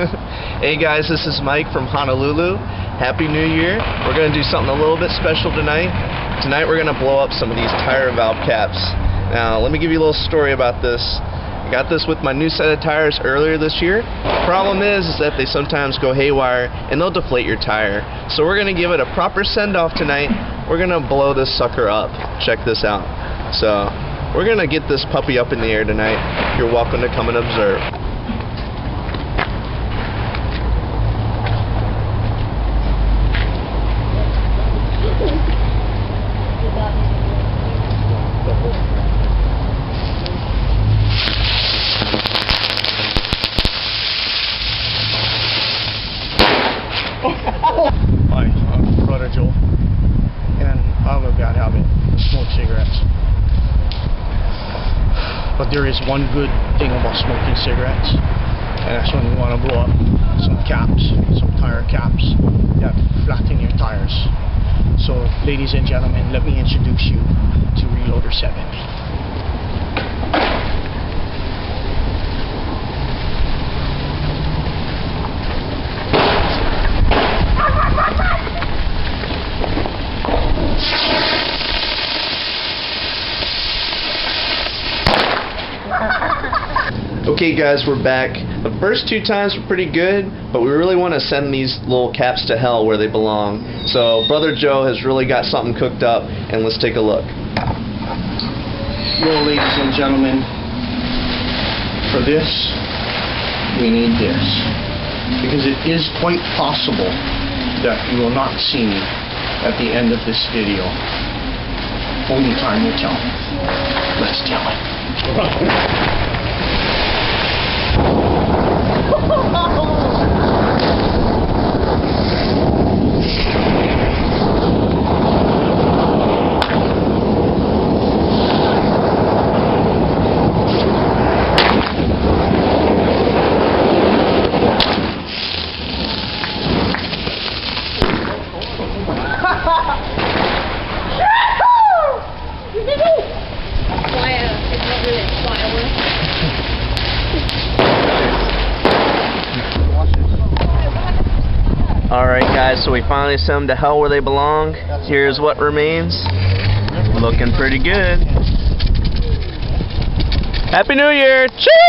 Hey guys, this is Mike from Honolulu. Happy New Year. We're going to do something a little bit special tonight. Tonight we're going to blow up some of these tire valve caps. Now let me give you a little story about this. I got this with my new set of tires earlier this year. Problem is that they sometimes go haywire and they'll deflate your tire. So we're going to give it a proper send-off tonight. We're going to blow this sucker up. Check this out. So we're going to get this puppy up in the air tonight. You're welcome to come and observe. Hi, I'm Bradda Joe, and I have a bad habit to smoke cigarettes. But there is one good thing about smoking cigarettes, and that's when you want to blow up some caps, some tire caps that flatten your tires. So, ladies and gentlemen, let me introduce you to Reloader 7. Okay guys, we're back. The first two times were pretty good, but we really want to send these little caps to hell where they belong. So Brother Joe has really got something cooked up, and let's take a look. Well, ladies and gentlemen, for this, we need this. Because it is quite possible that you will not see me at the end of this video. Only time will tell. Let's tell it. Alright guys, so we finally sent them to hell where they belong. Here's what remains. Looking pretty good. Happy New Year! Choo!